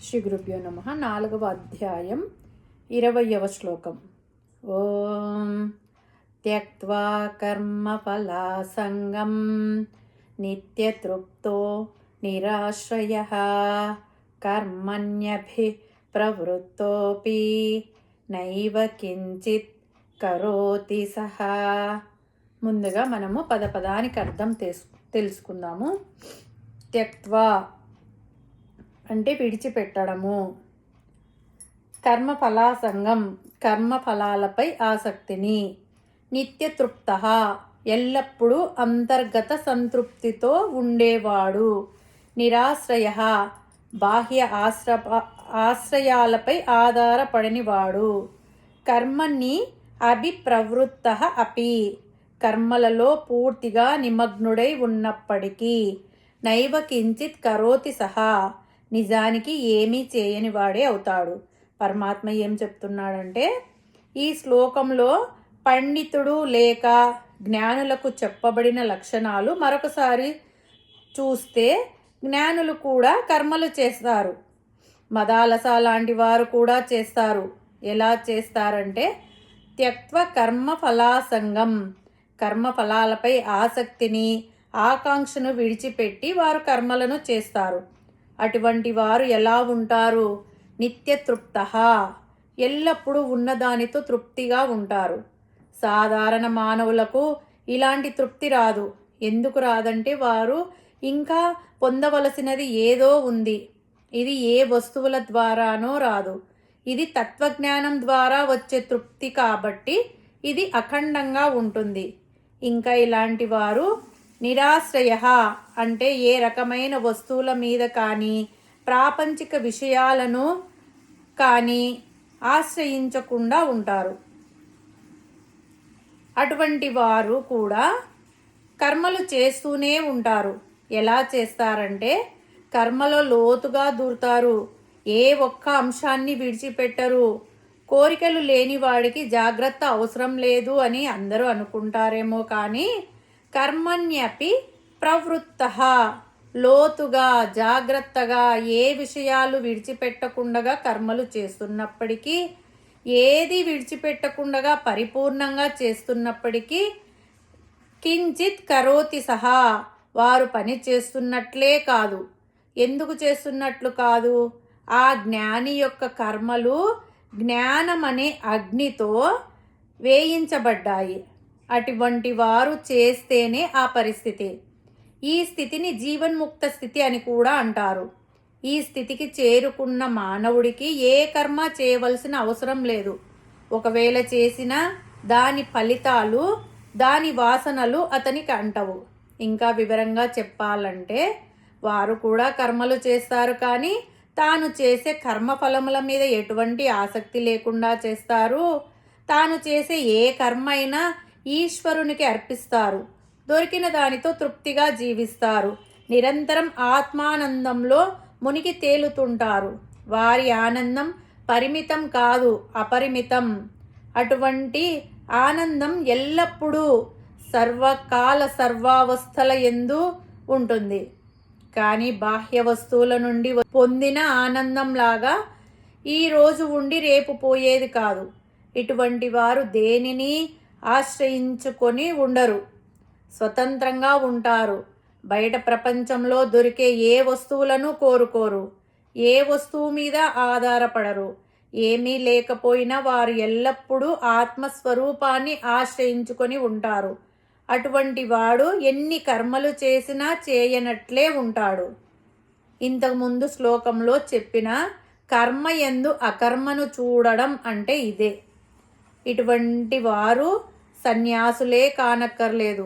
శ్రీ గురుభ్యో నమః. 4వ అధ్యాయం 20వ శ్లోకం. ఓం త్యక్త్వా కర్మఫలాసంగం నిత్యతృప్తో నిరాశ్రయః కర్మణ్యభి ప్రవృత్తోపి నైవ కించిత్ కరోతి సహ. ముందుగా మనము పదానికి అర్థం తెలుసుకుందాము. త్యక్త్వా అంటే విడిచిపెట్టడము. కర్మఫలాసంగం కర్మఫలాలపై ఆసక్తిని. నిత్యతృప్త ఎల్లప్పుడూ అంతర్గత సంతృప్తితో ఉండేవాడు. నిరాశ్రయ బాహ్య ఆశ్రయాలపై ఆధారపడనివాడు. కర్మని అభిప్రవృత్త అపి కర్మలలో పూర్తిగా నిమగ్నుడై ఉన్నప్పటికీ నైవ కించిత్ కరోతి సహా నిజానికి ఏమీ చేయని వాడే అవుతాడు. పరమాత్మ ఏం చెప్తున్నాడంటే, ఈ శ్లోకంలో పండితుడు లేక జ్ఞానులకు చెప్పబడిన లక్షణాలు మరొకసారి చూస్తే, జ్ఞానులు కూడా కర్మలు చేస్తారు. మదాలస లాంటి వారు కూడా చేస్తారు. ఎలా చేస్తారంటే, త్యక్త్వ కర్మఫలాసంగం కర్మఫలాలపై ఆసక్తిని ఆకాంక్షను విడిచిపెట్టి వారు కర్మలను చేస్తారు. అటువంటి వారు ఎలా ఉంటారు? నిత్యతృప్త ఎల్లప్పుడూ ఉన్నదానితో తృప్తిగా ఉంటారు. సాధారణ మానవులకు ఇలాంటి తృప్తి రాదు. ఎందుకు రాదంటే, వారు ఇంకా పొందవలసినది ఏదో ఉంది. ఇది ఏ వస్తువుల ద్వారానో రాదు. ఇది తత్వజ్ఞానం ద్వారా వచ్చే తృప్తి కాబట్టి ఇది అఖండంగా ఉంటుంది. ఇంకా ఇలాంటి వారు నిరాశ్రయ అంటే ఏ రకమైన వస్తువుల మీద కానీ ప్రాపంచిక విషయాలను కానీ ఆశ్రయించకుండా ఉంటారు. అటువంటి వారు కూడా కర్మలు చేస్తూనే ఉంటారు. ఎలా చేస్తారంటే, కర్మలో లోతుగా దూరుతారు. ఏ ఒక్క అంశాన్ని విడిచిపెట్టరు. కోరికలు లేని వాడికి జాగ్రత్త అవసరం లేదు అని అందరూ అనుకుంటారేమో కానీ, కర్మణ్యపి ప్రవృత్త లోతుగా జాగ్రత్తగా ఏ విషయాలు విడిచిపెట్టకుండా కర్మలు చేస్తున్నప్పటికీ, ఏది విడిచిపెట్టకుండా పరిపూర్ణంగా చేస్తున్నప్పటికీ కించిత్ కరోతి సహా వారు పని చేస్తున్నట్లే కాదు. ఎందుకు చేస్తున్నట్లు కాదు? ఆ జ్ఞాని యొక్క కర్మలు జ్ఞానమనే అగ్నితో వేయించబడ్డాయి. అటువంటి వారు చేస్తేనే ఆ పరిస్థితి. ఈ స్థితిని జీవన్ముక్త స్థితి అని కూడా అంటారు. ఈ స్థితికి చేరుకున్న మానవుడికి ఏ కర్మ చేయవలసిన అవసరం లేదు. ఒకవేళ చేసినా దాని ఫలితాలు, దాని వాసనలు అతనికి అంటవు. ఇంకా వివరంగా చెప్పాలంటే, వారు కూడా కర్మలు చేస్తారు కానీ తాను చేసే కర్మఫలముల మీద ఎటువంటి ఆసక్తి లేకుండా చేస్తారు. తాను చేసే ఏ కర్మ అయినా ఈశ్వరునికి అర్పిస్తారు. దొరికిన దానితో తృప్తిగా జీవిస్తారు. నిరంతరం ఆత్మానందంలో మునిగి తేలుతుంటారు. వారి ఆనందం పరిమితం కాదు, అపరిమితం. అటువంటి ఆనందం ఎల్లప్పుడూ సర్వకాల సర్వావస్థల యందు ఉంటుంది. కానీ బాహ్య వస్తువుల నుండి పొందిన ఆనందంలాగా ఈరోజు ఉండి రేపు పోయేది కాదు. ఇటువంటి వారు దేనిని ఆశ్రయించుకొని ఉండరు. స్వతంత్రంగా ఉంటారు. బయట ప్రపంచంలో దొరికే ఏ వస్తువులను కోరుకోరు. ఏ వస్తువు మీద ఆధారపడరు. ఏమీ లేకపోయినా వారు ఎల్లప్పుడూ ఆత్మస్వరూపాన్ని ఆశ్రయించుకొని ఉంటారు. అటువంటి వాడు ఎన్ని కర్మలు చేసినా చేయనట్లే ఉంటాడు. ఇంతకుముందు శ్లోకంలో చెప్పిన కర్మ యందు అకర్మను చూడడం అంటే ఇదే. ఇటువంటి వారు సన్యాసులే కానక్కర్లేదు.